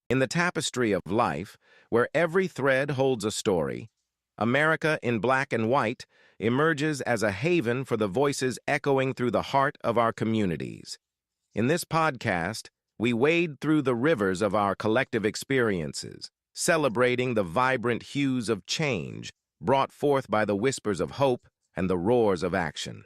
In the tapestry of life, where every thread holds a story, America in black and white emerges as a haven for the voices echoing through the heart of our communities. In this podcast, we wade through the rivers of our collective experiences, celebrating the vibrant hues of change brought forth by the whispers of hope and the roars of action.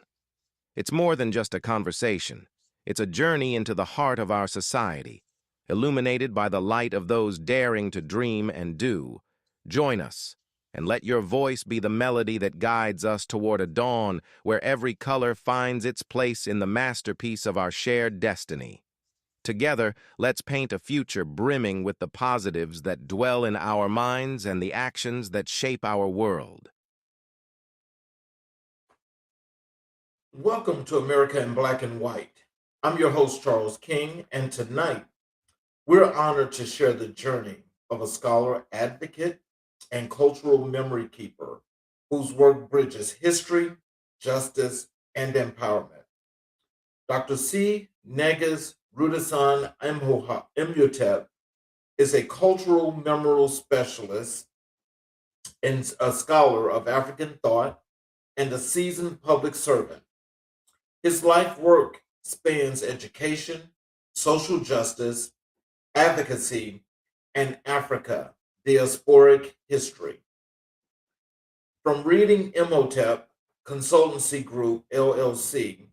It's more than just a conversation. It's a journey into the heart of our society, illuminated by the light of those daring to dream and do. Join us, and let your voice be the melody that guides us toward a dawn where every color finds its place in the masterpiece of our shared destiny. Together, let's paint a future brimming with the positives that dwell in our minds and the actions that shape our world. Welcome to America in Black and White. I'm your host, Charles King, and tonight we're honored to share the journey of a scholar, advocate, and cultural memory keeper whose work bridges history, justice, and empowerment. Dr. C. Negus Rudison-Imhotep is a cultural memorial specialist and a scholar of African thought and a seasoned public servant. His life work spans education, social justice, advocacy, and Africa diasporic history. From Reading Imhotep Consultancy Group LLC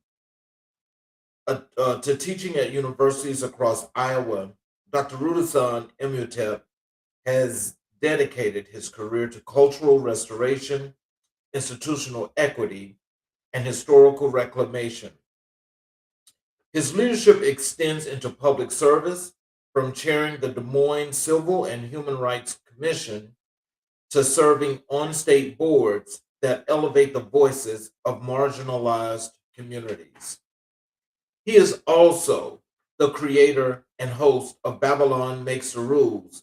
to teaching at universities across Iowa, Dr. Rudison Imhotep has dedicated his career to cultural restoration, institutional equity, and historical reclamation. His leadership extends into public service, from chairing the Des Moines Civil and Human Rights Commission to serving on state boards that elevate the voices of marginalized communities. He is also the creator and host of Babylon Makes the Rules,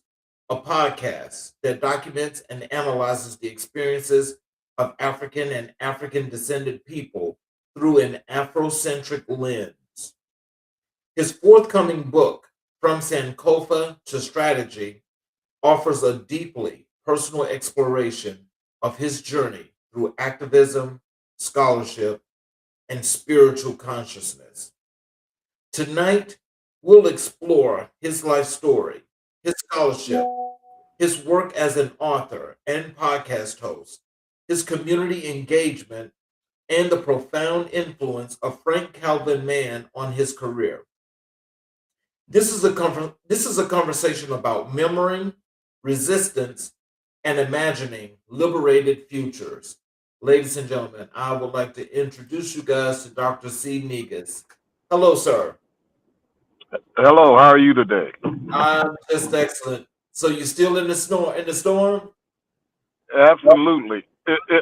a podcast that documents and analyzes the experiences of African and African descended people through an Afrocentric lens. His forthcoming book, From Sankofa to Strategy, offers a deeply personal exploration of his journey through activism, scholarship, and spiritual consciousness. Tonight, we'll explore his life story, his scholarship, his work as an author and podcast host, his community engagement, and the profound influence of Frank Calvin Mann on his career. This is a conversation about memory, resistance, and imagining liberated futures. Ladies and gentlemen, I would like to introduce you guys to Dr. C. Negus. Hello, sir. Hello, how are you today? I'm just excellent. So you still in the snow in the storm? Absolutely.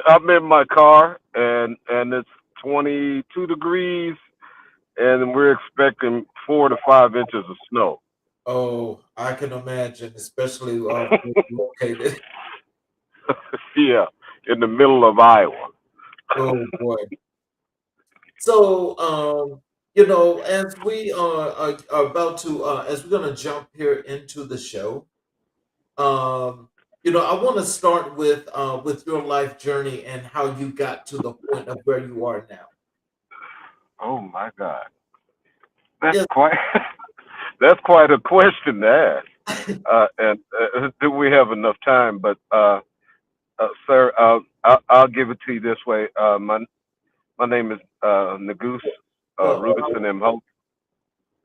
I'm in my car and it's 22 degrees and we're expecting 4 to 5 inches of snow. Oh, I can imagine, especially where you're located. Yeah, in the middle of Iowa. Oh boy. So, as we are about to, as we're going to jump here into the show, I want to start with your life journey and how you got to the point of where you are now. Oh my God, that's Yes. quite that's quite a question to ask. And do we have enough time? But sir, I'll give it to you this way. My name is Negus Well, Rudison-Imhotep.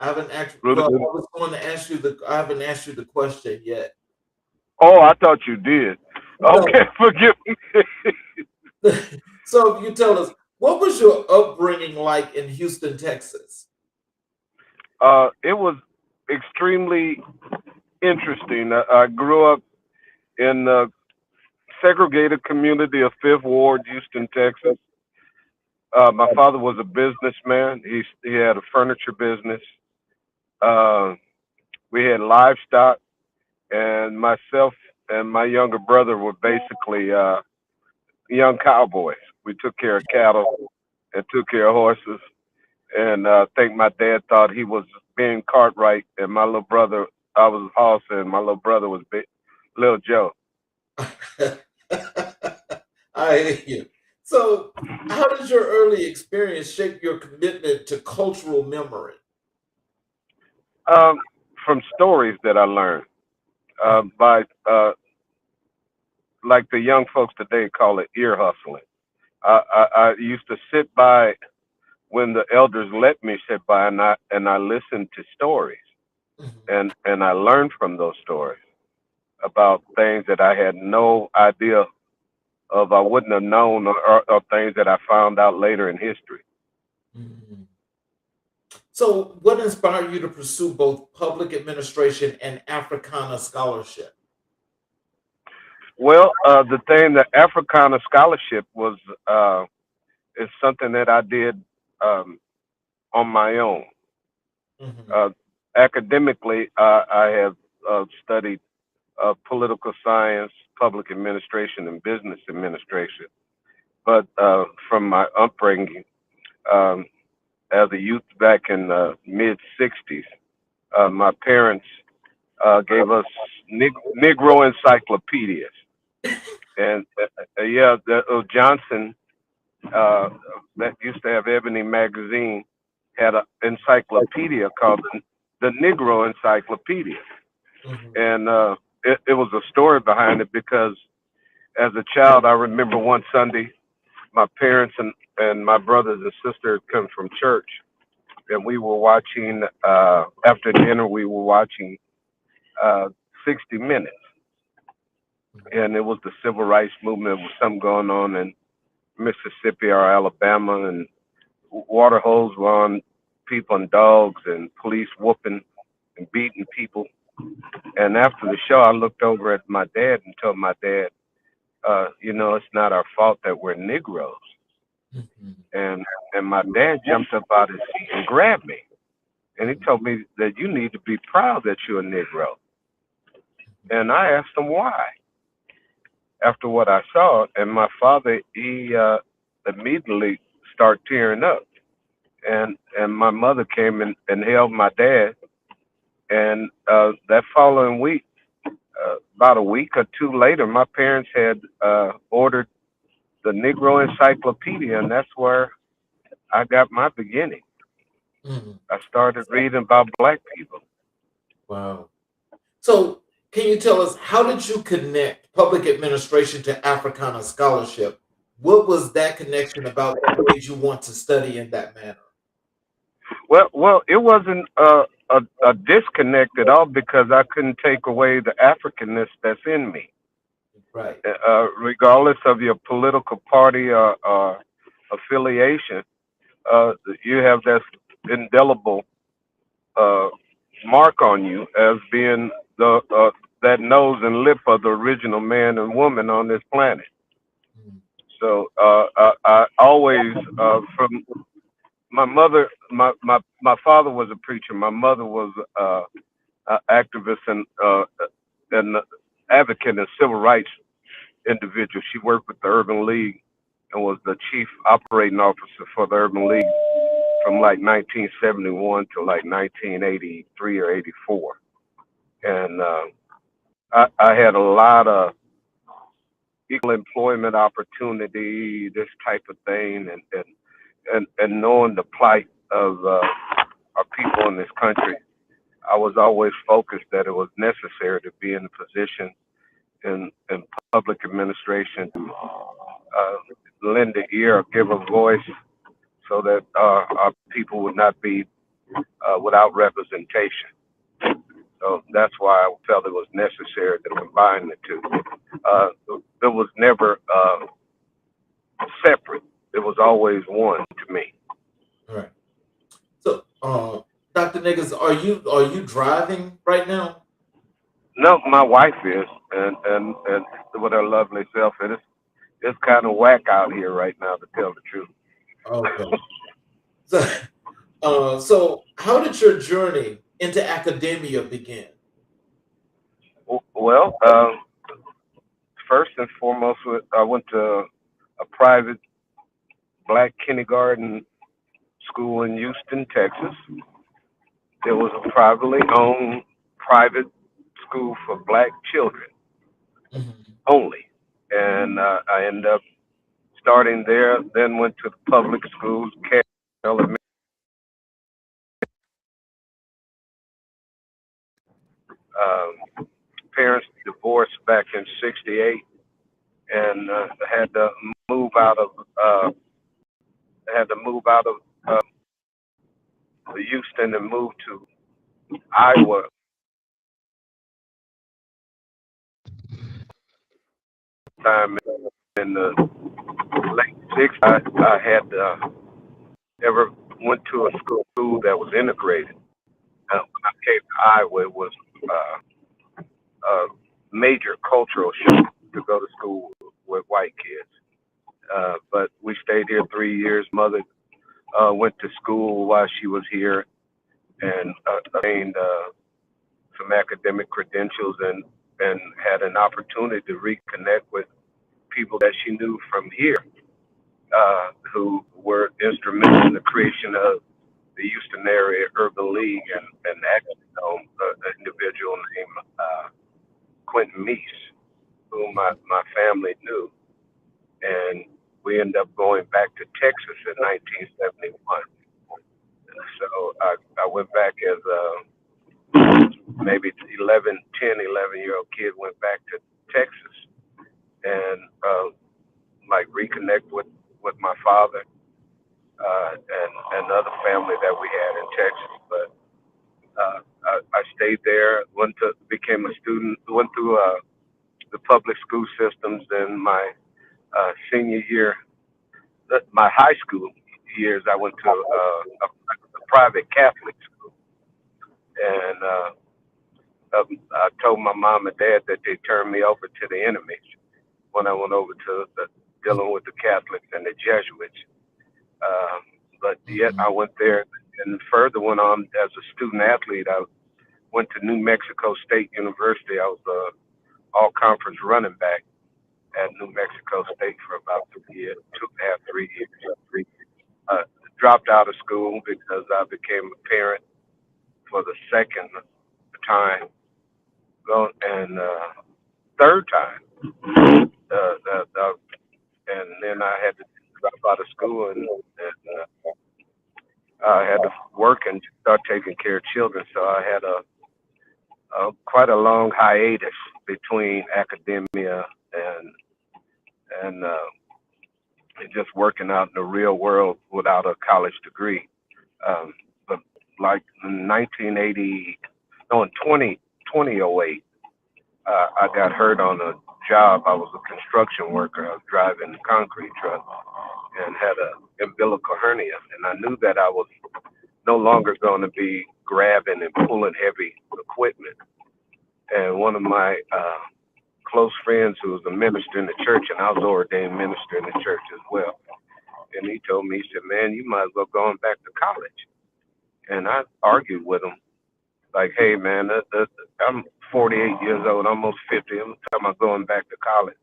I haven't actually. Well, Rudison. I was going to ask you the. I haven't asked you the question yet. Oh, I thought you did. No. Okay, forgive me. So, if you tell us, what was your upbringing like in Houston, Texas? It was extremely interesting. I grew up in the segregated community of Fifth Ward, Houston, Texas. My father was a businessman. He had a furniture business. Uh, we had livestock, and myself and my younger brother were basically young cowboys. We took care of cattle and took care of horses. And I think my dad thought he was being Cartwright, and my little brother I was Hossa, and my little brother was Little Joe. I hear you. So, how does your early experience shape your commitment to cultural memory? Um, from stories that I learned by like the young folks today call it ear hustling. I used to sit by when the elders let me sit by, and I listened to stories, Mhm. and I learned from those stories about things that I had no idea of. I wouldn't have known, or things that I found out later in history. Mhm. So, what inspired you to pursue both public administration and Africana scholarship? Well, the Africana scholarship was is something that I did um, on my own. Mhm. Uh, Academically, I have studied political science, public administration, and business administration. But from my upbringing um, as a youth back in the mid '60s, my parents gave us Negro encyclopedias, and yeah, Johnson uh, that used to have Ebony magazine had an encyclopedia called the Negro Encyclopedia, Mhm. and it was a story behind it because as a child, I remember one Sunday, my parents and my brothers and sisters come from church, and we were watching after dinner. We were watching uh, 60 Minutes, and it was the civil rights movement. There was something going on in Mississippi or Alabama, and water hose were on people and dogs, and police whooping and beating people. And after the show, I looked over at my dad and told my dad, it's not our fault that we're Negroes. Mhm. And and my dad jumped up out his seat and grabbed me, and he told me that you need to be proud that you're a Negro. And I asked him why after what I saw, and my father he immediately started tearing up, and my mother came and held my dad, and that following week, about a week or two later, my parents had ordered the Negro Encyclopedia, and that's where I got my beginning. Mhm. I started reading about black people. Wow. So, can you tell us how did you connect public administration to Africana scholarship? What was that connection about that made you want to study in that manner? Well, it wasn't a disconnect at all because I couldn't take away the Africanness that's in me, Right. regardless of your political party or affiliation. You have that indelible uh, mark on you as being the that nose and lip of the original man and woman on this planet. Mhm. So I always from my mother, my father was a preacher. My mother was an activist and advocate and civil rights individual. She worked with the Urban League and was the chief operating officer for the Urban League from like 1971 to like 1983 or 84. And I had a lot of equal employment opportunity, this type of thing, and knowing the plight of our people in this country, I was always focused that it was necessary to be in a position in public administration to lend an ear or give a voice so that our people would not be without representation. So that's why I felt it was necessary to combine the two. It was never separate. It was always one to me. All right. So, Dr. Negus, are you driving right now? No, my wife is, and with her lovely self, and it's kind of whack out here right now, to tell the truth. Okay. So, so how did your journey into academia begin? Well, first and foremost, I went to a private black kindergarten school in Houston, Texas. It was privately owned private school for black children Mhm. only. And I ended up starting there, then went to the public schools, elementary. Parents divorced back in '68, and had to move out of uh, had to move out of Houston and move to Iowa. Time in the late '60s, I had ever went to a school that was integrated. When I came to Iowa, it was a major cultural shock to go to school with white kids. But we stayed here 3 years. Mother went to school while she was here and obtained some academic credentials and had an opportunity to reconnect with people that she knew from here who were instrumental in the creation of the Houston Area Urban League and actually an individual named Quentin Meese, whom my family knew. And we ended up going back to Texas in 1971. So I went back as maybe 11-year-old kid, went back to Texas and like reconnect with my father and other family that we had in Texas. But I stayed there, became a student, went through the public school systems. Then my senior year, my high school years, I went to a private Catholic school, and I told my mom and dad that they turned me over to the enemy when I went over to dealing with the Catholics and the Jesuits. Um, but yet I Mhm. went there and further went on as a student athlete. I went to New Mexico State University. I was a all conference running back at New Mexico State for about 3 years, 2.5, 3 years. Uh, Dropped out of school because I became a parent for the second time, and third time. And then I had to drop out of school and I had to work and start taking care of children. So I had quite a long hiatus between academia and just working out in the real world without a college degree. But like in 1980, no, in 2008, I got hurt on a job. I was a construction worker. I was driving a concrete truck and had a umbilical hernia. And I knew that I was no longer going to be grabbing and pulling heavy equipment. And one of my close friends who was a minister in the church, and I was an ordained minister in the church as well. And he told me, he said, man, you might as well go on back to college. And I argued with him, like, hey, man, I'm 48 years old, almost 50. I'm talking about going back to college.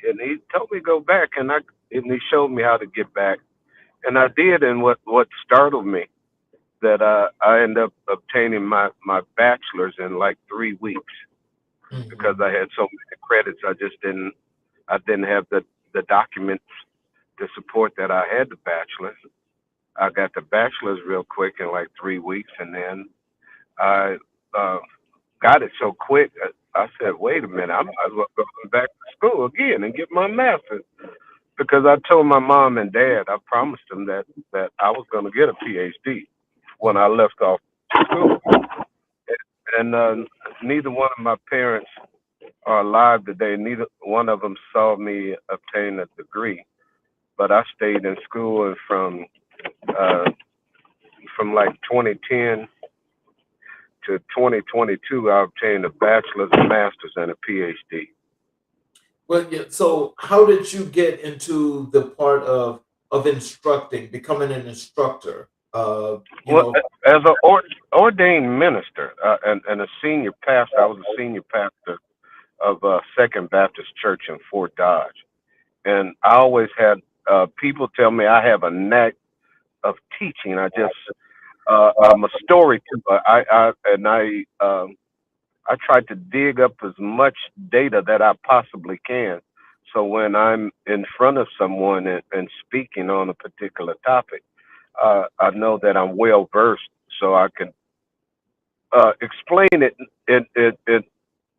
And he told me to go back, and he showed me how to get back. And I did, and what startled me, that I ended up obtaining my bachelor's in like 3 weeks because Mhm. I had so many credits. I didn't have the documents to support that I had the bachelor's. I got the bachelor's real quick in like 3 weeks, and then I uh, got it so quick. I said, wait a minute, I might as well go back to school again and get my master's because I told my mom and dad, I promised them that I was going to get a PhD when I left off school. And neither one of my parents are alive today. Neither one of them saw me obtain a degree, but I stayed in school, and uh, from like 2010 to 2022, I obtained a bachelor's, a master's, and a PhD. Well, yeah, so how did you get into the part of instructing, becoming an instructor? You Well, know. as an ordained minister and a senior pastor, I was a senior pastor of Second Baptist Church in Fort Dodge, and I always had people tell me I have a knack of teaching. I'm a storyteller. I I try to dig up as much data that I possibly can. So when I'm in front of someone and speaking on a particular topic, I know that I'm well versed, so I can explain it in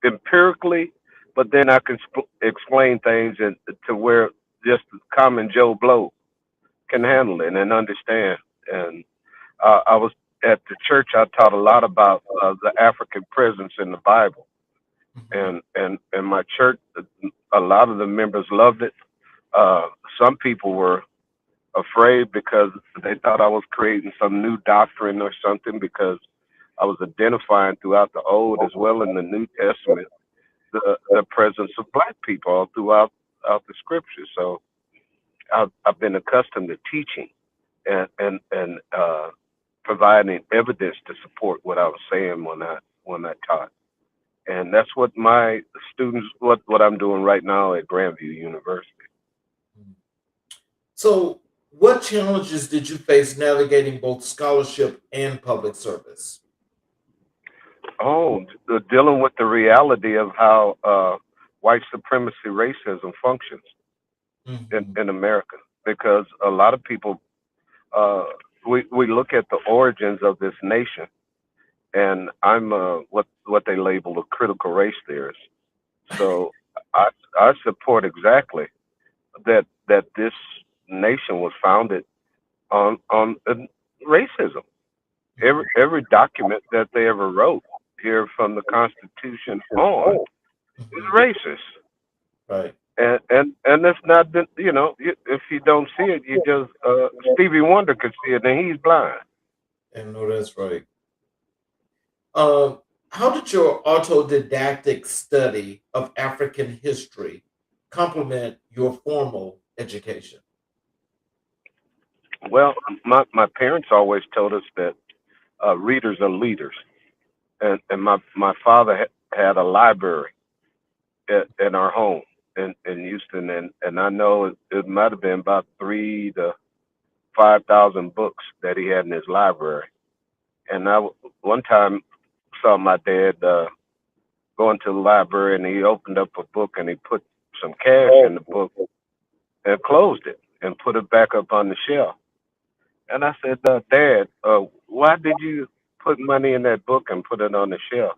empirically, but then I can explain things to where just the common Joe Blow can handle it and understand. And I was at the church. I taught a lot about the African presence in the Bible, Mhm. and my church. A lot of the members loved it. Uh, some people were afraid because they thought I was creating some new doctrine or something because I was identifying throughout the Old as well in the New Testament the presence of black people all throughout the scriptures. So I've been accustomed to teaching and providing evidence to support what I was saying when I taught. And that's what my students what I'm doing right now at Grandview University. So, what challenges did you face navigating both scholarship and public service? Oh, dealing with the reality of how white supremacy racism functions Mhm. in America, because a lot of people uh, we look at the origins of this nation, and I'm what they label a critical race theorist. So I I support exactly that this nation was founded on racism. Every document that they ever wrote here from the Constitution on is Mhm. racist. Right. And it's not that if you don't see it, you just Stevie Wonder could see it and he's blind. And no, that's right. Um, how did your autodidactic study of African history complement your formal education? Well, my parents always told us that readers are leaders, and my father had a library in our home in Houston, and I know it might have been about 3 to 5,000 books that he had in his library. And one time saw my dad going to the library, and he opened up a book and he put some cash in the book and closed it and put it back up on the shelf. And I said, Dad, why did you put money in that book and put it on the shelf?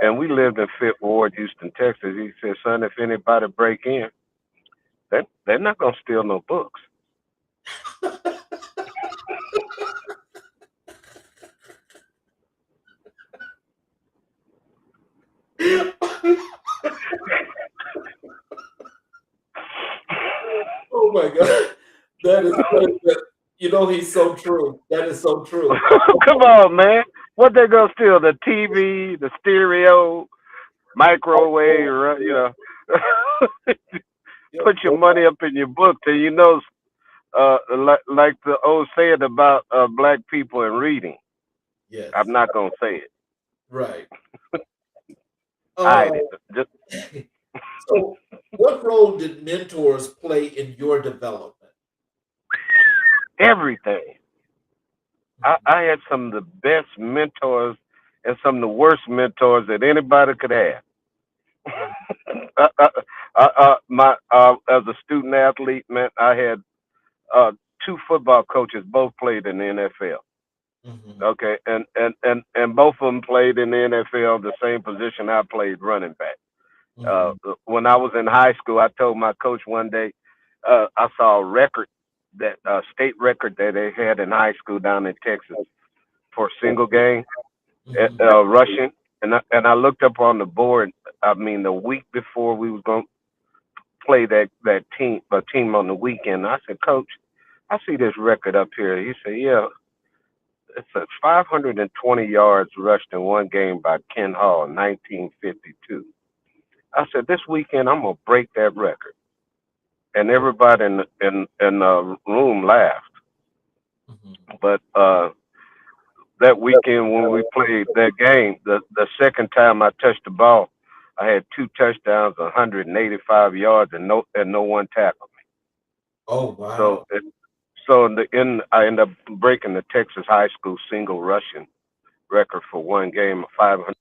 And we lived in Fifth Ward, Houston, Texas. He said, son, if anybody break in, they're not gonna steal no books. Oh my God. You know, he's so true. That is so true. Come on, man. What they gonna steal? The TV, the stereo, microwave, or, Yep. put your money up in your book till you know, like the old saying about black people and reading. I'm Yes. not gonna say it. Right. Hide Uh, it. Just so, what role did mentors play in your development? everything. Mhm. I had some of the best mentors and some of the worst mentors that anybody could have. Mhm. As a student athlete, man, I had two football coaches, both played in the NFL. Mhm. Okay, and both of them played in the NFL, the same position I played, running back. Uh, Mhm. when I was in high school, I told my coach one day, I saw a record that state record that they had in high school down in Texas for a single game Mhm. rushing, and I looked up on the board. I mean, the week before we was going to play that team on the weekend, I said, Coach, I see this record up here. He said, Yeah, it's a 520 yards rushed in one game by Ken Hall in 1952. I said, this weekend I'm gonna break that record, and everybody in the room laughed. Mhm. But that weekend when we played that game, the second time I touched the ball, I had two touchdowns, 185 yards, and no one tackled me. Oh So wow. in the end, I ended up breaking the Texas high school single rushing record for one game of 500.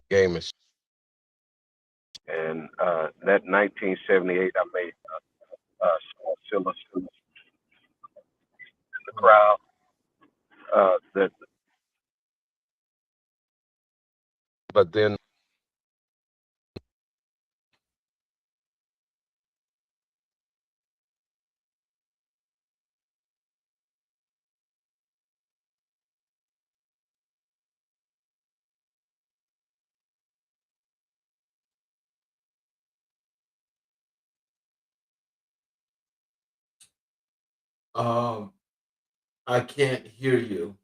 game is. And that 1978, I made Scylla in the crowd. That, but then Um, I can't hear you.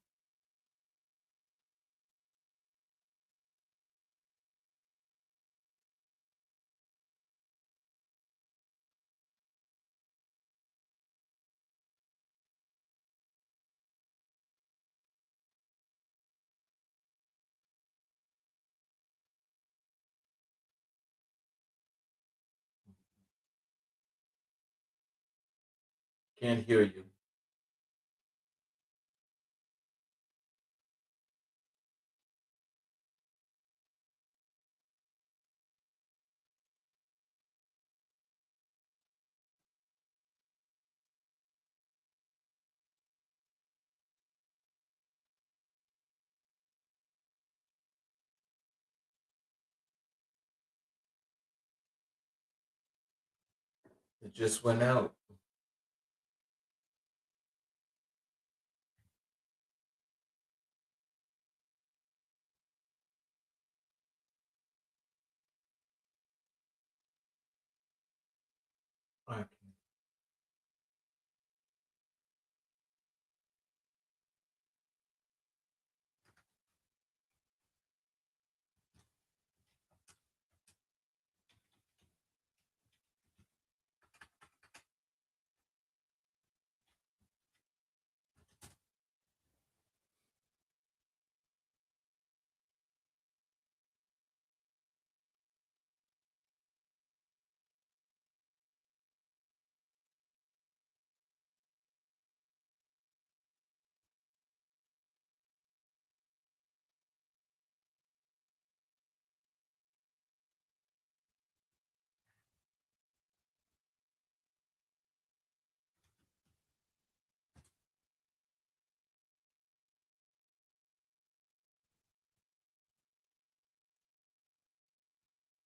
Can't hear you. It just went out. I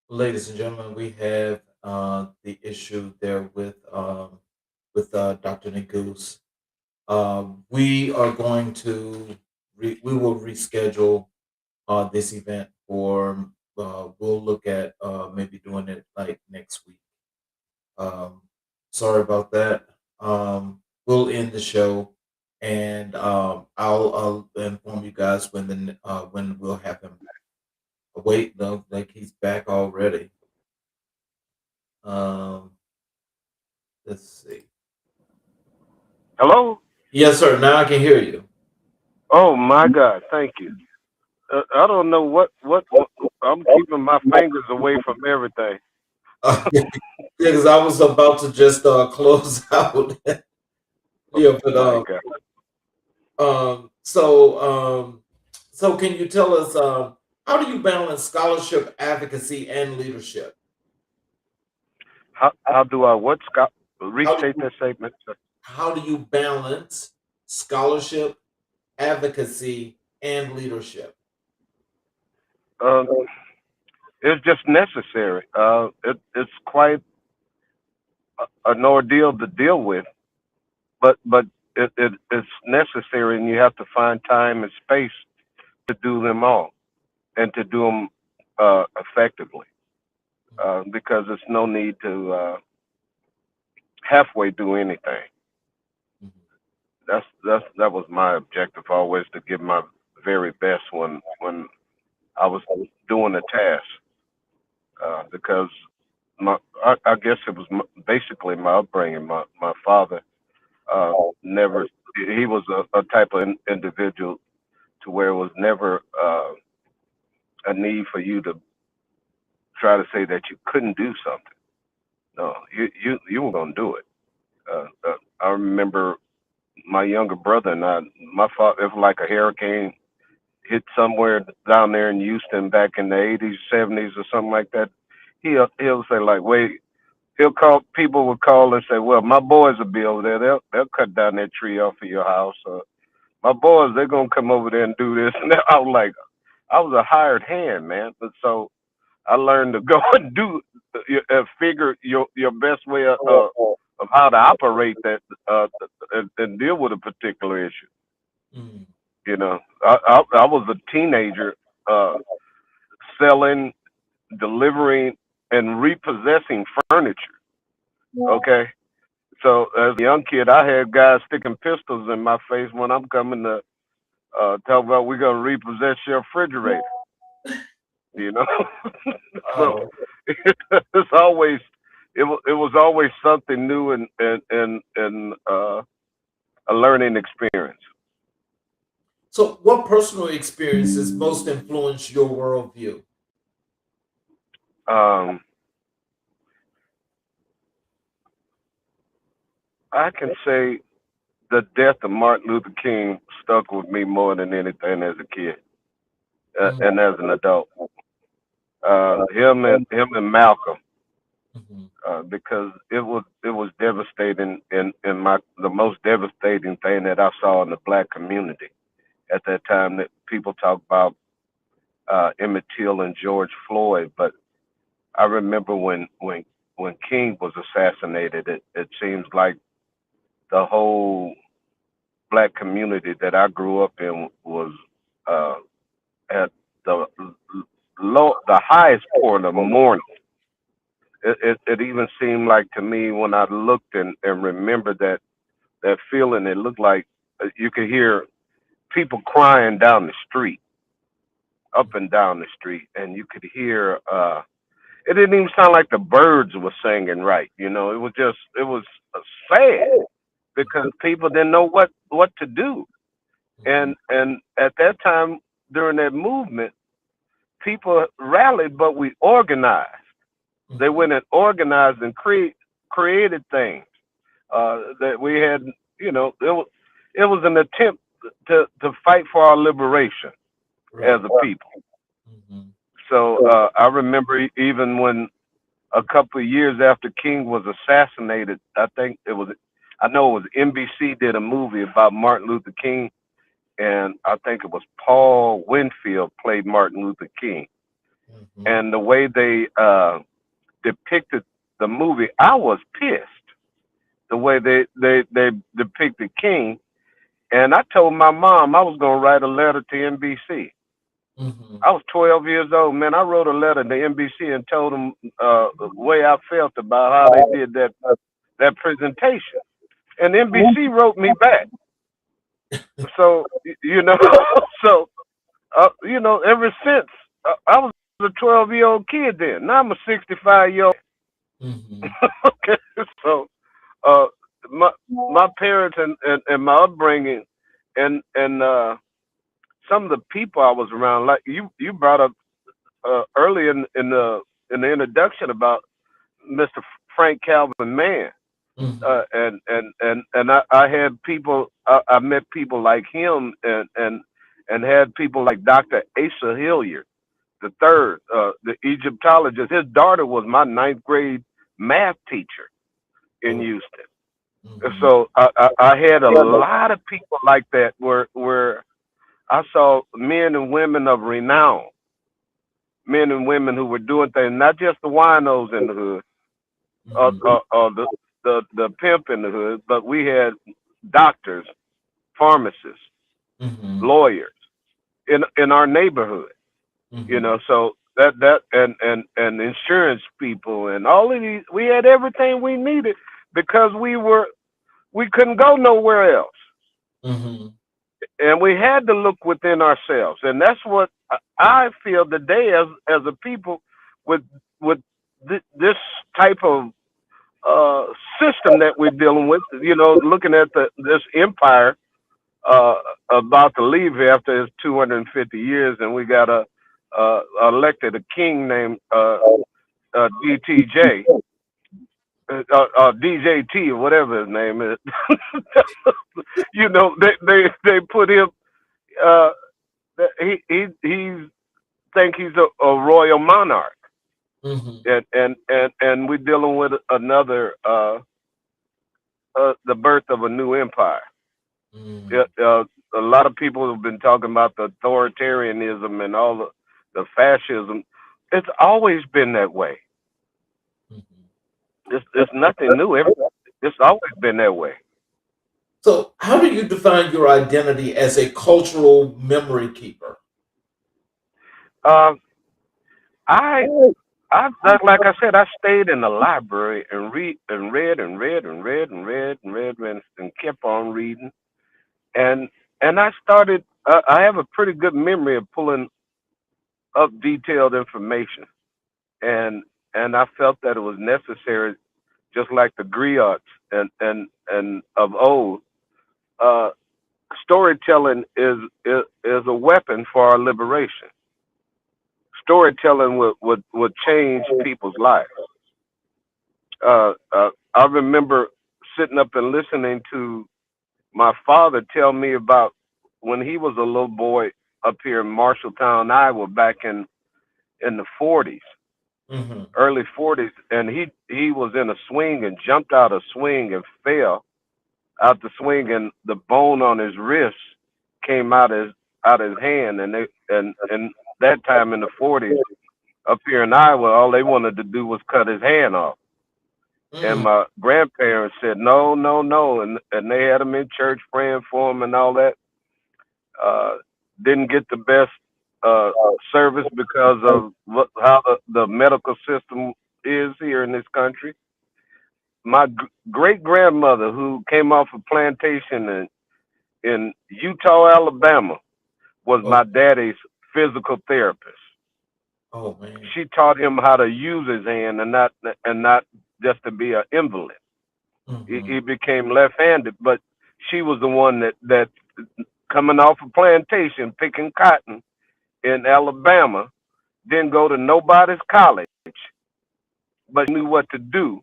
Ladies and gentlemen, we have the issue there with Dr. Negus. We are going to we will reschedule this event for we'll look at maybe doing it like next week. Um, Sorry about that. We'll end the show, and I'll inform you guys when we'll have him back. Wait, no, like he's back already. Um, let's see. hello. Yes, sir. Now I can hear you. Oh my God, thank you. I don't know what I'm keeping my fingers away from everything. Yeah, because I was about to just close out. Yeah, but My God, um, so so can you tell us how do you balance scholarship, advocacy, and leadership? how do I what Scott How do restate you that statement? Sir? how do you balance scholarship, advocacy, and leadership? Um, it's just necessary. It's quite an ordeal to deal with, but it's necessary, and you have to find time and space to do them all and to do them effectively. Because there's no need to halfway do anything. Mhm. That was my objective always, to give my very best when I was doing a task, because I guess it was basically my upbringing. My father uh, never, he was a type of individual to where it was never a need for you to try to say that you couldn't do something. No, you were gonna do it. I remember my younger brother and I, my father, it was like a hurricane. hit somewhere down there in Houston back in the '80s, '70s, or something like that, he'll say like, wait, he'll call people would call and say, well, my boys will be over there. They'll cut down that tree off of your house. My boys, they're gonna come over there and do this. And I was like, I was a hired hand, man. But so I learned to go and do figure your best way of how to operate that and deal with a particular issue. Mm. You know, I was a teenager selling, delivering, and repossessing furniture. Okay, so as a young kid, I had guys sticking pistols in my face when I'm coming to talk about we're gonna repossess your refrigerator. You know, so Wow. it's always it was always something new and a learning experience. So, what personal experiences most influenced your worldview? Um, I can say the death of Martin Luther King stuck with me more than anything as a kid Mm. and as an adult. Him and Malcolm, Mhm. because it was devastating in my the most devastating thing that I saw in the black community at that time. That people talk about Emmett Till and George Floyd, but I remember when King was assassinated, it seems like the whole black community that I grew up in was uh, at the the highest point of mourning. It even seemed like to me when I looked and remembered that feeling, it looked like you could hear people crying down the street, up and down the street, and you could hear. It didn't even sound like the birds were singing right. You know, it was sad because people didn't know what to do. Mhm. And at that time during that movement, people rallied, but we organized. They Mhm. went and organized and created things that we had. You know, it was an attempt to fight for our liberation as Right. a people. Mhm. So I remember even when a couple of years after King was assassinated, I know it was NBC did a movie about Martin Luther King, and I think it was Paul Winfield played Martin Luther King. Mhm. And the way they depicted the movie, I was pissed. The way they depicted King, and I told my mom I was gonna write a letter to NBC. Mhm. I was 12 years old, man. I wrote a letter to NBC and told them the way I felt about how they did that presentation, and NBC wrote me back. So you know, so ever since I was a 12-year-old kid then. Now I'm a 65-year-old. Mhm. Okay, so uh, my my parents and my upbringing and some of the people I was around, like you brought up early in the introduction about Mr. Frank Calvin Mann. Mhm. And I had people. I met people like him, and had people like Dr. Asa Hilliard the third, the Egyptologist. His daughter was my ninth grade math teacher in Oh. Houston. Mhm. So I had a lot of people like that where I saw men and women of renown, men and women who were doing things, not just the winos in the hood, Mhm. or the pimp in the hood, but we had doctors, pharmacists, Mhm. lawyers in our neighborhood. Mhm. So that and insurance people and all of these, we had everything we needed because we couldn't go nowhere else, Mhm. and we had to look within ourselves, and that's what I feel today as a people with with this type of uh system that we're dealing with. Looking at this empire uh about to leave here after its 250 years, and we got elected a king named DTJ, DJT or whatever his name is. They put him. Uh, He's think he's a royal monarch, Hmm. and we're dealing with another the birth of a new empire. Mm-hmm. Yeah, a lot of people have been talking about the authoritarianism and all the fascism. It's always been that way. It's nothing new. It's always been that way. So, how do you define your identity as a cultural memory keeper? Uh, I like I said, I stayed in the library and read and read and read and read and read and kept on reading and I started. I have a pretty good memory of pulling up detailed information, and I felt that it was necessary, just like the griots and of old. Uh, Storytelling is a weapon for our liberation. Storytelling would change people's lives. I remember sitting up and listening to my father tell me about when he was a little boy up here in Marshalltown, Iowa, back in the 40s, Hmm. early 40s, and he was in a swing and jumped out a swing and fell out the swing, and the bone on his wrist came out his hand, and and that time in the 40s up here in Iowa, all they wanted to do was cut his hand off. And Mm. my grandparents said no, no, no, and they had him in church praying for him and all that. Uh, didn't get the best uh, service because of how the medical system is here in this country. My great grandmother, who came off a plantation in Utah, Alabama, was Oh, my daddy's physical therapist. oh man. She taught him how to use his hand and not just to be an invalid. Hmm. He became left-handed, but she was the one that coming off a plantation picking cotton in Alabama, didn't go to nobody's college, but knew what to do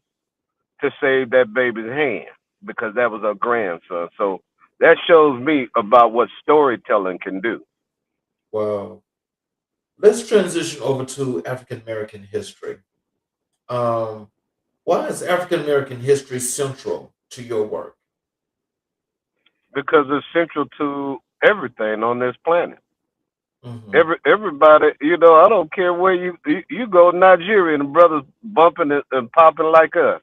to save that baby's hand because that was her grandson. So that shows me about what storytelling can do. Wow. Let's transition over to African American history. Um, why is African American history central to your work? Because it's central to everything on this planet. Hmm. Everybody, I don't care where you go, Nigeria, and the brothers bumping and popping like us.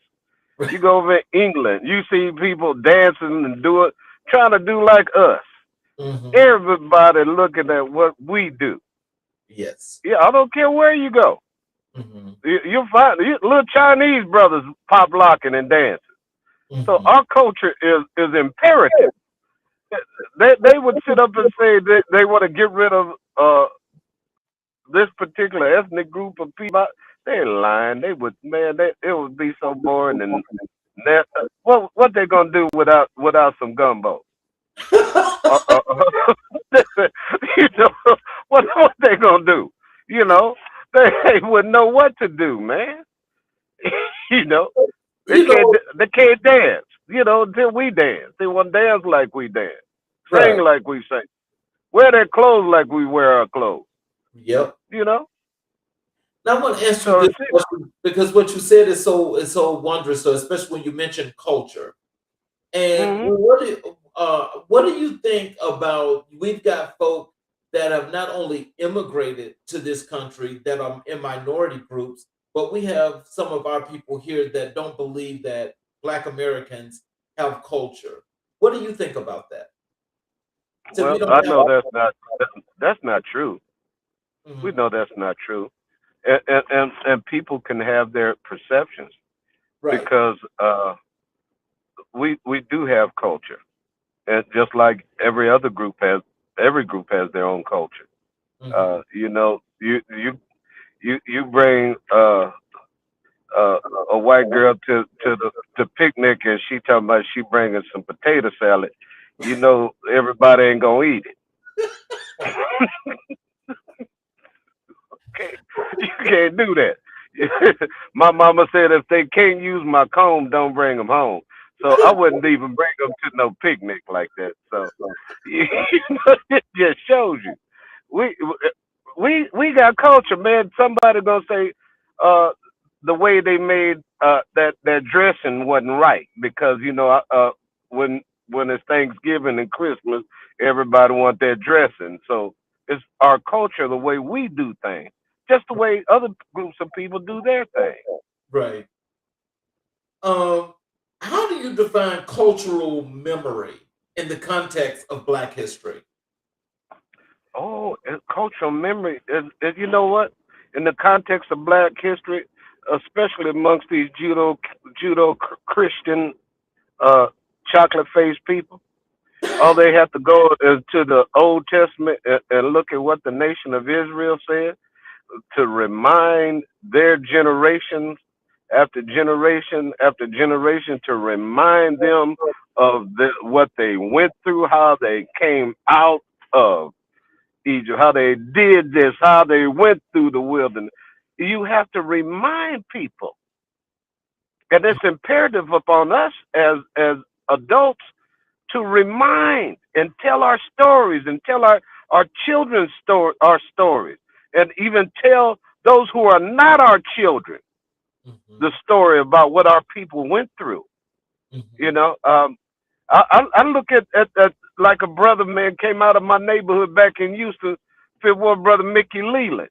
You go over in England, you see people dancing and trying to do like us. Hmm. Everybody looking at what we do. Yes. Yeah, I don't care where you go. Hmm. You'll find little Chinese brothers pop locking and dancing. So Hmm. our culture is imperative. They would sit up and say they want to get rid of this particular ethnic group of people. They're lying. They would, man. It would be so boring and what they gonna do without some gumbo? Uh, uh, you know what they gonna do? You know they wouldn't know what to do, man. you know you know, they can't dance. Until we dance, they want to dance like we dance, sing right. like we sing, wear their clothes like we wear our clothes. Yep. You know, Now I want to ask you so this it's question because what you said is so wondrous. So especially when you mention culture, and hmm what do you think about? We've got folk that have not only immigrated to this country that are in minority groups, but we have some of our people here that don't believe that Black Americans have culture. What do you think about that? So we well, don't I have. know that's not true. We Mhm. know that's not true, and people can have their perceptions Right. because we do have culture, and just like every group has their own culture. Hmm. You bring uh, a white girl to the picnic, and she talking about she bringing some potato salad. Everybody ain't gonna eat it. Can't, you can't do that. My mama said if they can't use my comb, don't bring them home. So I wouldn't even bring them to no picnic like that. So it just shows you. we we got culture, man. Somebody gonna say uh the way they made that dressing wasn't right because when it's Thanksgiving and Christmas, everybody want that dressing. So it's our culture, the way we do things, just the way other groups of people do their thing. Right. Um, how do you define cultural memory in the context of Black history? Oh, and cultural memory is you know what? In the context of Black history, especially amongst these Christian uh, chocolate faced people, all they have to go is to the Old Testament and look at what the nation of Israel said to remind their generations after generation after generation to remind them of what they went through, how they came out of Egypt, how they did this, how they went through the wilderness. You have to remind people, and it's imperative upon us as adults to remind and tell our stories and tell our children's our stories, and even tell those who are not our children Hmm. the story about what our people went through. You Hmm. know, I look at like a brother man came out of my neighborhood back in Houston, Fifth Ward brother Mickey Leland.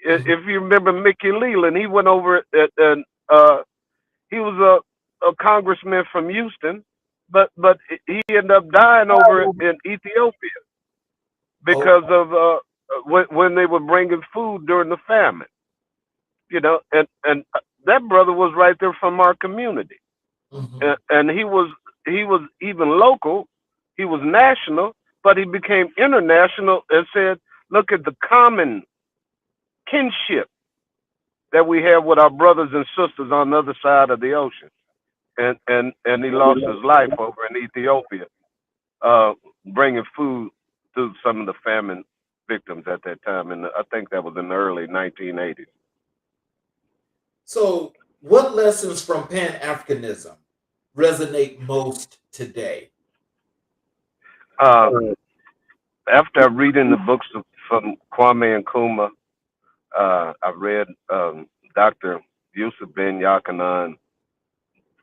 Hmm. If you remember Mickey Leland, he went over and he was a congressman from Houston, but he ended up dying over in Ethiopia Oh. because of when they were bringing food during the famine. And that brother was right there from our community, Hmm. and he was even local, he was national, but he became international and said, "Look at the common kinship that we have with our brothers and sisters on the other side of the ocean." And he lost his life over in Ethiopia, uh, bringing food to some of the famine victims at that time, and I think that was in the early 1980s. So, what lessons from Pan Africanism resonate most today? Uh, After reading the books from Kwame Nkrumah, I read Dr. Yusuf Ben Yakanan,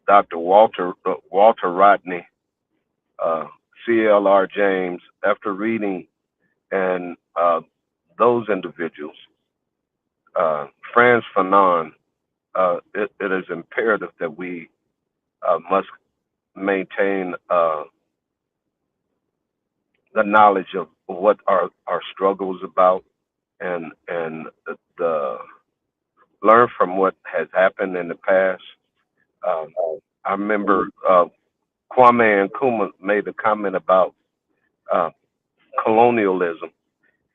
Dr. Walter Rodney, uh, CLR James. After reading and those individuals, Franz Fanon, it is imperative that we must maintain the knowledge of what our struggle is about and the learn from what has happened in the past. Um, I remember Kwame Nkrumah made a comment about uh, colonialism,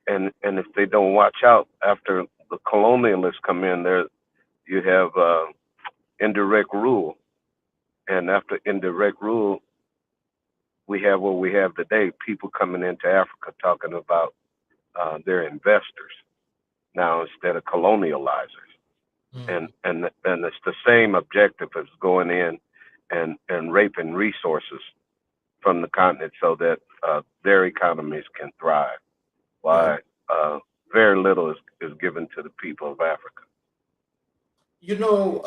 and if they don't watch out after the colonialists come in, there you have indirect rule, and after indirect rule, we have what we have today: people coming into Africa talking about their investors now instead of colonializers. Mhm. And it's the same objective as going in and raping resources from the continent so that their economies can thrive. Yeah. Why very little is given to the people of Africa. You know,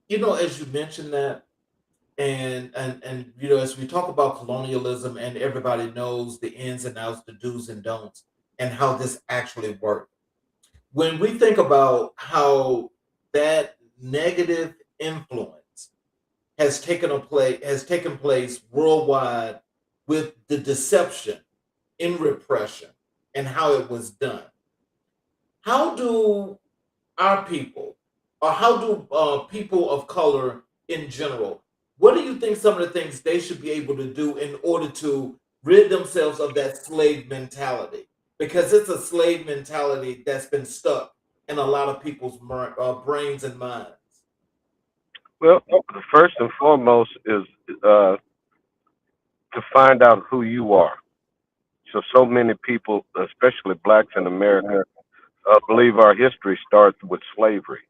as you mentioned that, and as we talk about colonialism, and everybody knows the ins and outs, the do's and don'ts, and how this actually works. When we think about how that negative influence has taken place worldwide with the deception in repression and how it was done, how do our people, or how do people of color in general, what do you think some of the things they should be able to do in order to rid themselves of that slave mentality? Because it's a slave mentality that's been stuck in a lot of people's brains and minds. Well, first and foremost is uh, to find out who you are. So many people, especially blacks in America, believe our history starts with slavery.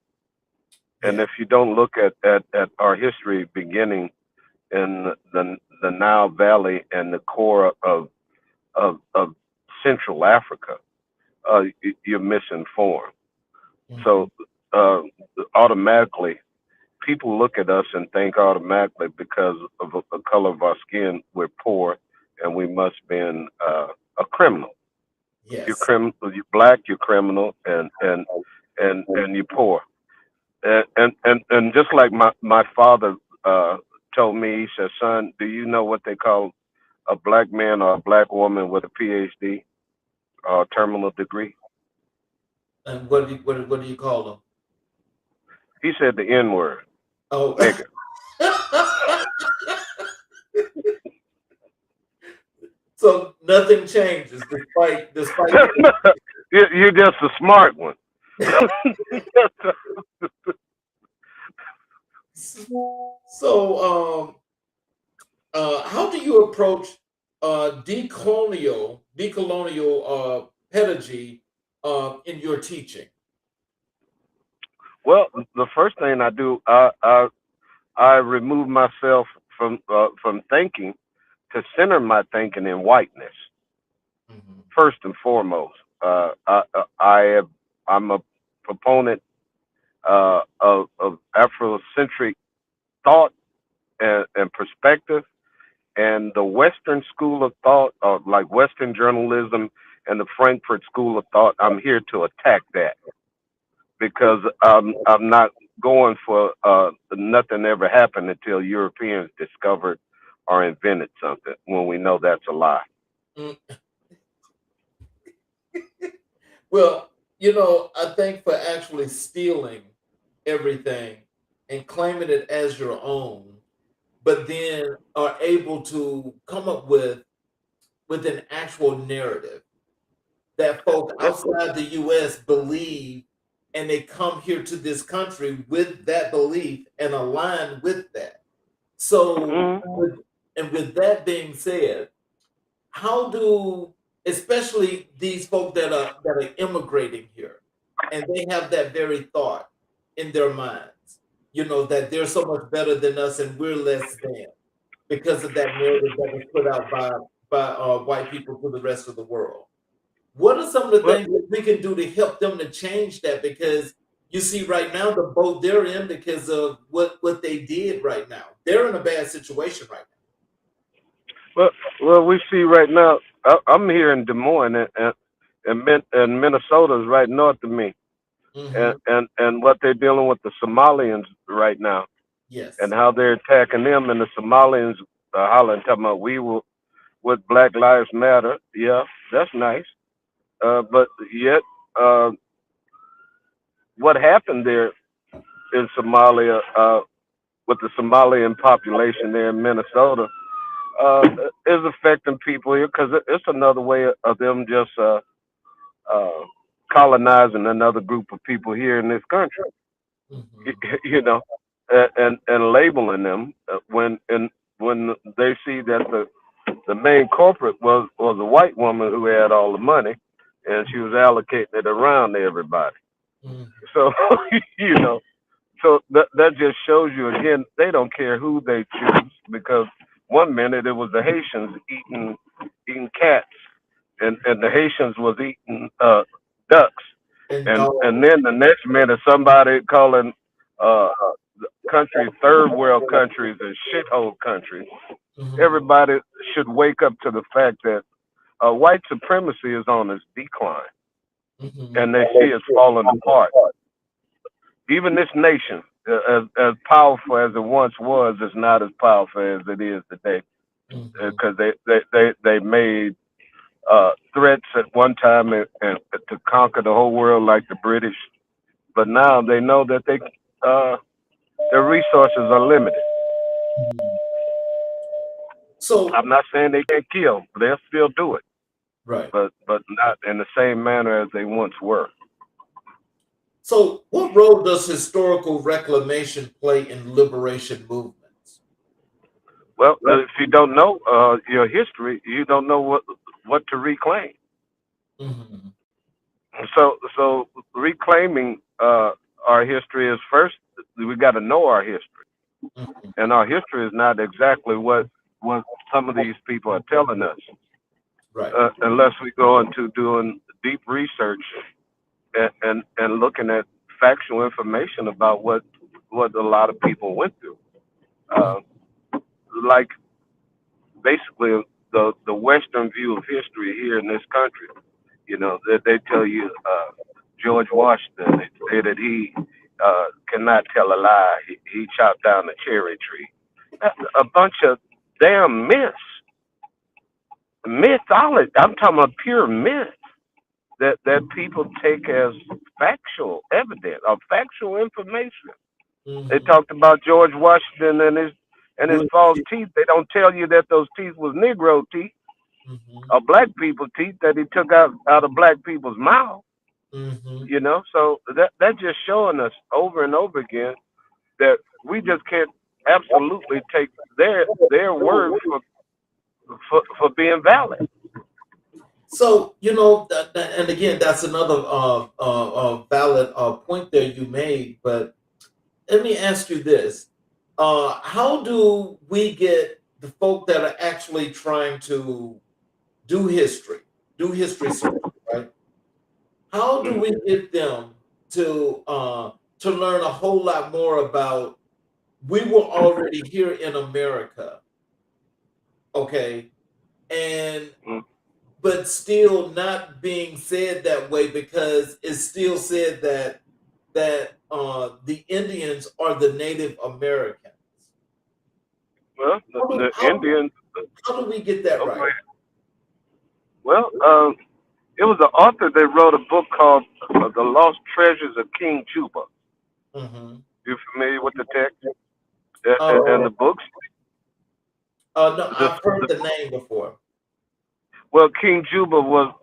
And Yeah. if you don't look at our history beginning in the Nile Valley and the core of Central Africa, you're misinformed. Mhm. So uh, automatically, people look at us and think automatically because of the color of our skin, we're poor and we must be a criminal. You're Yes. criminal. You're black. You're criminal, and you're poor. And just like my father told me, he said, "Son, do you know what they call a black man or a black woman with a PhD or terminal degree?" And what do you call them? He said the N word, Oh. nigga. So nothing changes despite the. You're just a smart one. So how do you approach decolonial pedagogy in your teaching? Well, the first thing I do, I remove myself from thinking to center my thinking in whiteness Mhm. first and foremost. I'm a proponent of Afrocentric thought and perspective, and the Western school of thought, like Western journalism and the Frankfurt School of Thought. I'm here to attack that because I'm not going for nothing ever happened until Europeans discovered or invented something when we know that's a lie. Mm. Well, I think for actually stealing everything and claiming it as your own, but then are able to come up with an actual narrative that folk Yeah. outside the US believe, and they come here to this country with that belief and align with that. So Mhm. with that being said, how do especially these folk that are immigrating here and they have that very thought in their minds, that they're so much better than us and we're less than because of that narrative that was put out by white people to the rest of the world. What are some of the Well, things that we can do to help them to change that? Because you see, right now, the boat they're in because of what they did right now. They're in a bad situation right well, well, we see right now. I'm here in Des Moines, and Minnesota's right north of me, now. and what they're dealing with the Somalians right now, and Yes. how they're attacking them, and the Somalians hollering, talking about we will with Black Lives Matter. Yeah, that's nice. But yet, uh, what happened there in Somalia with the Somalian population there in Minnesota uh, is affecting people here because it's another way of them just uh, colonizing another group of people here in this country. Hmm. You know, and labeling them when they see that the main culprit was a white woman who had all the money, and she was allocating it around to everybody. Hmm. So you know, so that just shows you again they don't care who they choose because one minute it was the Haitians eating cats and the Haitians was eating ducks And and then the next minute somebody calling uh countries third world countries and shithole countries. hmm Everybody should wake up to the fact that white supremacy is on its decline hmm and they see it's falling apart. Even this nation, as powerful as it once was, is not as powerful as it is today hmm because they made threats at one time and to conquer the whole world like the British, but now they know that uh, their resources are limited. hmm So I'm not saying they can't kill, but they'll still do it, right. but not in the same manner as they once were. So what role does historical reclamation play in liberation movements? Well, if you don't know your history, you don't know what to reclaim. Hmm. So reclaiming our history is first we got to know our history, Hmm. and our history is not exactly what some of these people are telling us, Right. unless we go into doing deep research and looking at factual information about what a lot of people went through. Uh, like basically the Western view of history here in this country. You know, that they tell you George Washington. They say that he cannot tell a lie. He chopped down a cherry tree. That's a bunch of damn myths, mythology. I'm talking about pure myth that people take as factual evidence or factual information. They Mm-hmm. talked about George Washington and his Good. false teeth. They don't tell you that those teeth was Negro teeth Mm-hmm. or black people teeth that he took out of black people's mouth. Mm-hmm. You know, so that just showing us over and over again that we just can't absolutely take their word for being valid. So, and again, that's another valid point there you made. But let me ask you this: how do we get the folk that are actually trying to do history, do history survey, right? How do Mm. we get them to learn a whole lot more about? We were already here in America, okay, and Mm. but still not being said that way because it's still said that the Indians are the Native Americans. Well, How do, the how, Indians. how do we get that right? Okay. Well, it was an author that wrote a book called "The Lost Treasures of King Juba." Hmm. You familiar with the text and Uh, the books? no, The, I've heard the the name before. well, King Juba was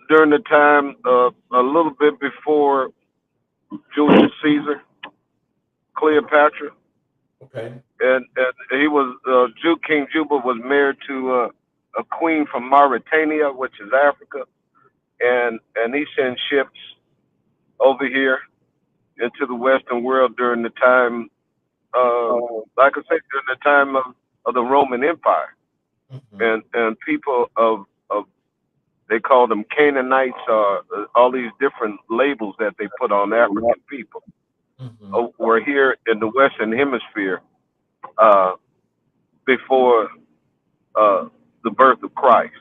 during the time a little bit before Julius Caesar, Cleopatra, Okay. and he was King Juba was married to a queen from Mauritania, which is Africa, and he sent ships over here into the Western world during the time, like I say, during the time of the Roman Empire, Hmm. and people of they call them Canaanites, all these different labels that they put on African people. Hmm. Were here in the Western Hemisphere uh, before uh, the birth of Christ.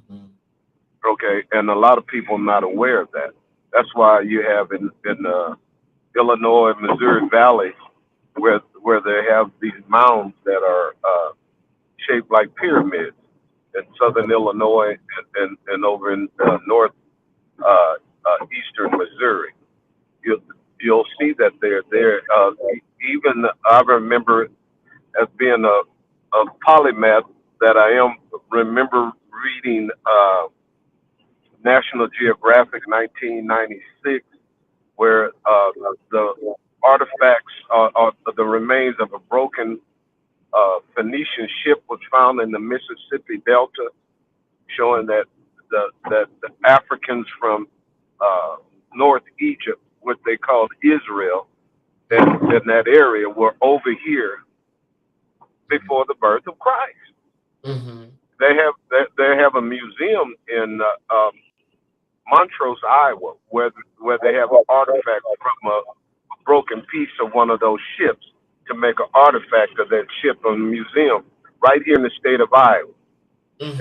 Hmm. Okay, and a lot of people are not aware of that. That's why you have in Illinois, Missouri Valley, where they have these mounds that are shaped like pyramids in southern Illinois and over in north uh, eastern Missouri. You'll you'll see that they're there. Even I remember as being a polymath that I am. Remember reading National Geographic 1996, where the artifacts are the remains of a broken Phoenician ship was found in the Mississippi Delta, showing that the Africans from uh, North Egypt, what they called Israel, and in that area were over here before the birth of Christ. Hmm. They have a museum in Montrose, Iowa, where they have an artifact from a broken piece of one of those ships to make an artifact of that ship in a museum right here in the state of Iowa,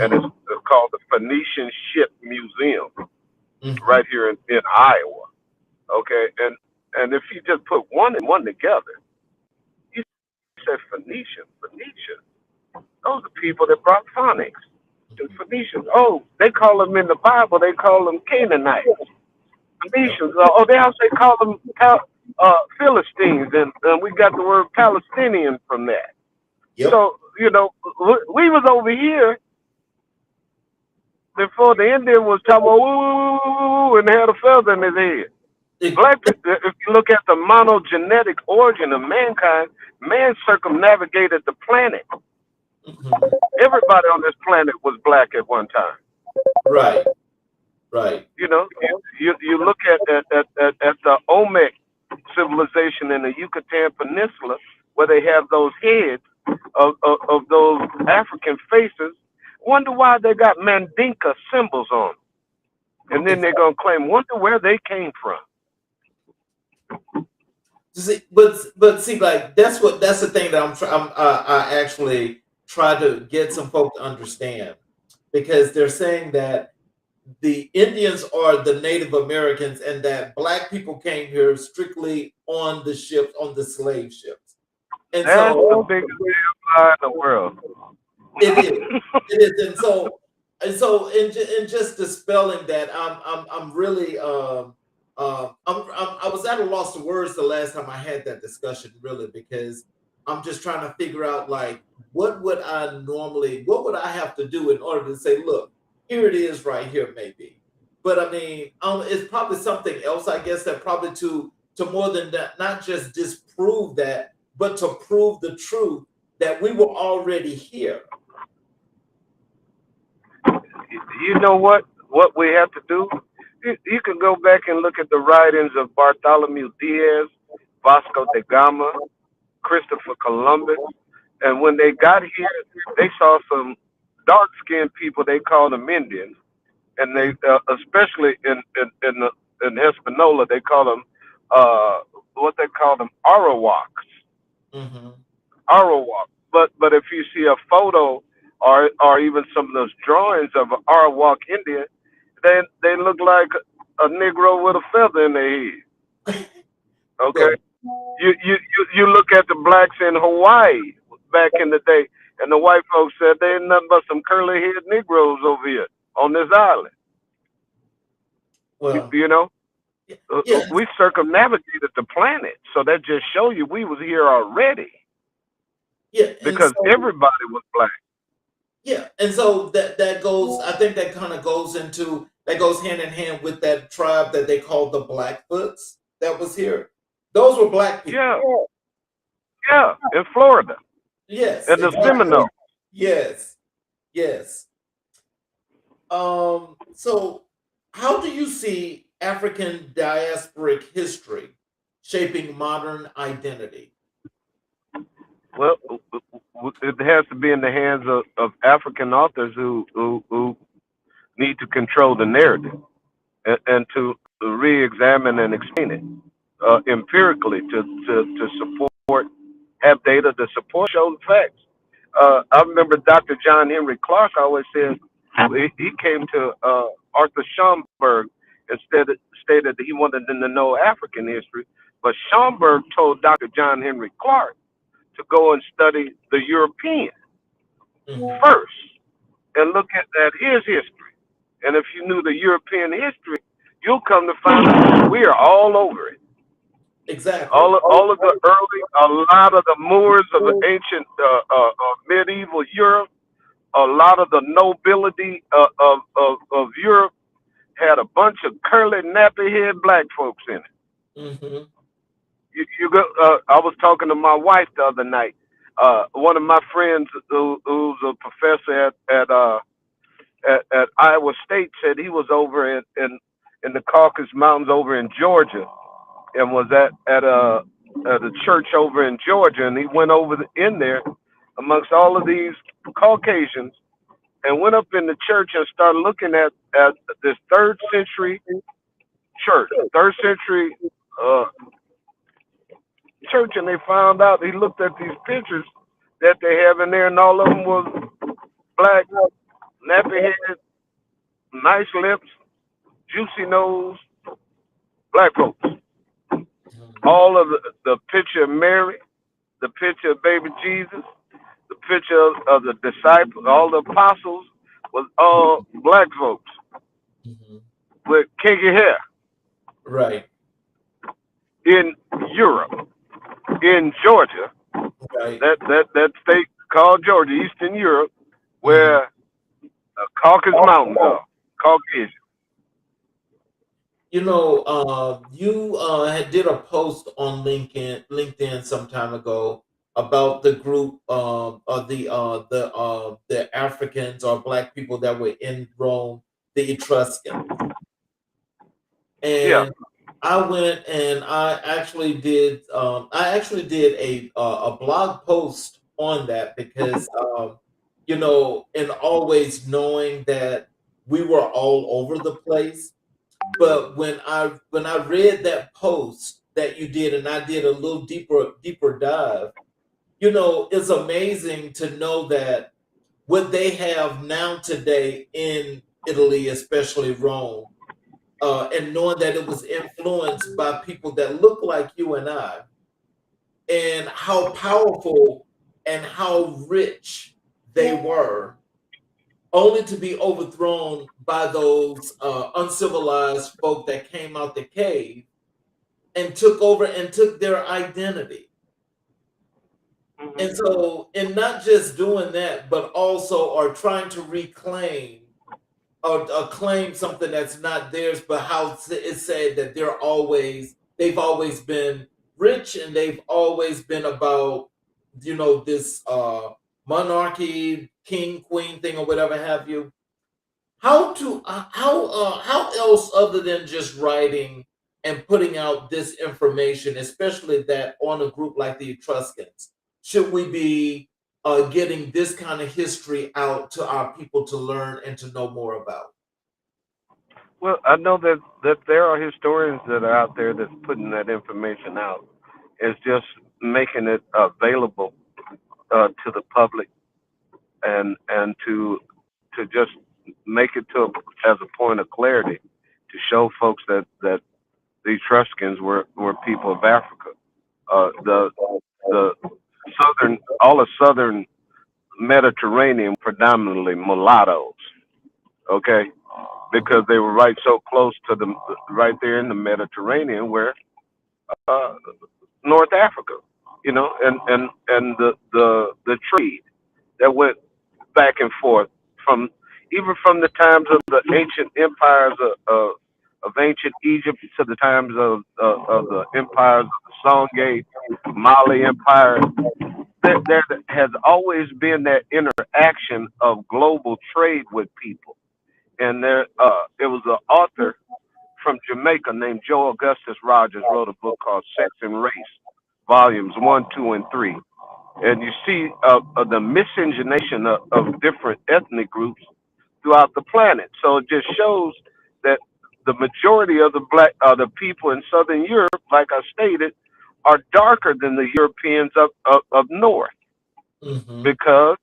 and Hmm. it's called the Phoenician Ship Museum Hmm. right here in Iowa. Okay, and if you just put one and one together, you said Phoenician. Those are people that brought phonics. The Phoenicians. Oh, they call them in the Bible. They call them Canaanites. Yep. Phoenicians. Oh, they also call them Philistines, and we got the word Palestinian from that. Yep. So you know, we was over here before the Indian was talking about woo, woo, woo, woo, and had a feather in his head. It- Black people, if you look at the monogenetic origin of mankind, man circumnavigated the planet. mhm. Everybody on this planet was black at one time. Right. Right. You know, you look at the Olmec civilization in the Yucatan Peninsula, where they have those heads of those African faces, Wonder why they got Mandinka symbols on them. And then they're going to claim, wonder where they came from. See, but see, like that's the thing that I actually try to get some folks to understand, because they're saying that the Indians are the Native Americans and that black people came here strictly on the ships, on the slave ships. And That's the so biggest damn lie in the world. it is. It is. And just dispelling that, I'm really I was at a loss of words the last time I had that discussion, really, because I'm just trying to figure out, like, what would I have to do in order to say, look, here it is right here, maybe. But I mean, it's probably something else, I guess, that probably to more than that, not just disprove that, but to prove the truth that we were already here. You know what? What we have to do? You can go back and look at the writings of Bartholomew Diaz, Vasco da Gama, Christopher Columbus. And when they got here, they saw some dark-skinned people. They called them Indians, and they, especially in Hispaniola, they call them what they call them Arawaks. Mm-hmm. Arawak. But if you see a photo or even some of those drawings of an Arawak Indian, they look like a Negro with a feather in their head. Okay. So, You look at the blacks in Hawaii back in the day, and the white folks said they ain't nothing but some curly haired Negroes over here on this island. well, You know, yeah, we circumnavigated the planet, so that just show you we was here already yeah, and because so everybody was black. yeah, and so that goes. I think that kind of goes hand in hand with that tribe that they called the Blackfoots that was here. Those were black people. Yeah, yeah, in Florida, Yes, and the exactly. Seminoles. Yes, yes. So how do you see African diasporic history shaping modern identity? Well, it has to be in the hands of African authors who need to control the narrative and to re-examine and explain it empirically to support, have data to support, show the facts. I remember Dr. John Henry Clark always said he came to Arthur Schomburg and stated that he wanted them to know African history, but Schomburg told Dr. John Henry Clark to go and study the European Mhm. first and look at his history. And if you knew the European history, you'll come to find out we are all over it. Exactly. All of the early, a lot of the Moors of the ancient medieval Europe, a lot of the nobility of Europe had a bunch of curly, nappy head black folks in it. Hmm. You go. I was talking to my wife the other night. One of my friends who's a professor at Iowa State said he was over in the Caucasus Mountains over in Georgia and was at a church over in Georgia, and he went over in there amongst all of these Caucasians and went up in the church and started looking at this third century church, third century uh, church, and they found out he looked at these pictures that they have in there, and all of them was black, nappy head, nice lips, juicy nose, black folks. All of the picture of Mary, the picture of baby Jesus, the picture of the disciples, all the apostles was all black folks Hmm. with kinky hair Right. in Europe, in Georgia, Right. that state called Georgia, Eastern Europe, Hmm. where the Caucasus Mountains are, Caucasian. You did a post on LinkedIn some time ago about the group of the Africans or Black people that were in Rome, the Etruscans, Yeah, and I went and I actually did a blog post on that because and always knowing that we were all over the place. But when I read that post that you did, and I did a little deeper dive, it's amazing to know that what they have now today in Italy, especially Rome, and knowing that it was influenced by people that look like you and I, and how powerful and how rich they were, only to be overthrown by those uncivilized folk that came out the cave and took over and took their identity. Hmm. And so, and not just doing that, but also are trying to reclaim or claim something that's not theirs, but how it's said that they've always been rich, and they've always been about this monarchy, king, queen thing, or whatever have you. How else other than just writing and putting out this information, especially that on a group like the Etruscans, should we be getting this kind of history out to our people to learn and to know more about? Well, I know that there are historians that are out there that's putting that information out. It's just making it available to the public, and to just make it to as a point of clarity to show folks that the Etruscans were people of Africa. The all the southern Mediterranean predominantly mulattoes. Okay, because they were right so close to the right there in the Mediterranean where uh, North Africa, and the trade that went back and forth from even from the times of the ancient empires of ancient Egypt to the times of the empires of the Songhai, Mali Empire. There has always been that interaction of global trade with people, and it was an author from Jamaica named Joe Augustus Rogers wrote a book called Sex and Race, volumes one, two, and three, and you see the miscegenation of different ethnic groups throughout the planet. So it just shows that the majority of the people in Southern Europe, like I stated, are darker than the Europeans up north Hmm. because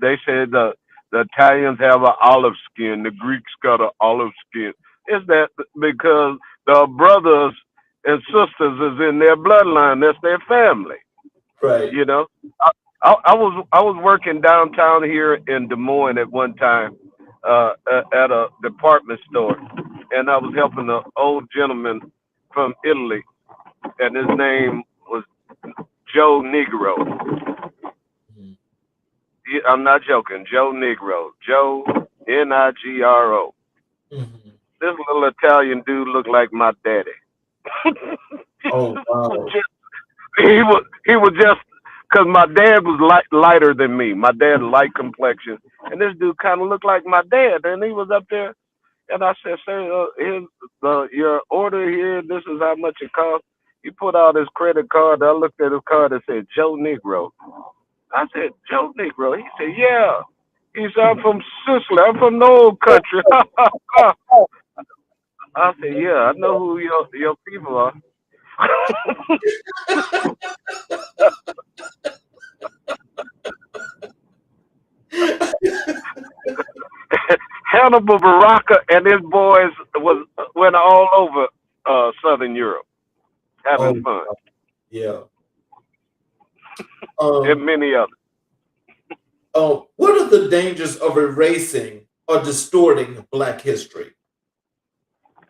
they said the Italians have an olive skin, the Greeks got an olive skin. Is that because the brothers and sisters is in their bloodline? That's their family. Right. You know, I was working downtown here in Des Moines at one time at a department store, and I was helping an old gentleman from Italy, and his name was Joe Negro. Mhm. Yeah, I'm not joking. Joe Negro. Joe Nigro. Mhm. This little Italian dude looked like my daddy. Oh wow. He was just because my dad was lighter than me. My dad light complexion, and this dude kind of looked like my dad. And he was up there, and I said, "Sir, here's your order here. This is how much it costs." He put out his credit card. I looked at his card and said, "Joe Negro." I said, "Joe Negro." He said, "Yeah." He said, "I'm from Sicily. I'm from the old country." I said, "Yeah, I know who your people are." Hannibal Baraka and his boys went all over Southern Europe having Oh fun, yeah. and Um. many others. What are the dangers of erasing or distorting Black history?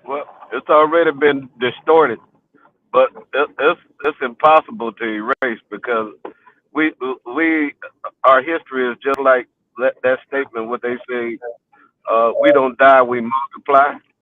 Well, it's already been distorted, but it's impossible to erase because we we our history is just like that statement. What they say, we don't die, we multiply.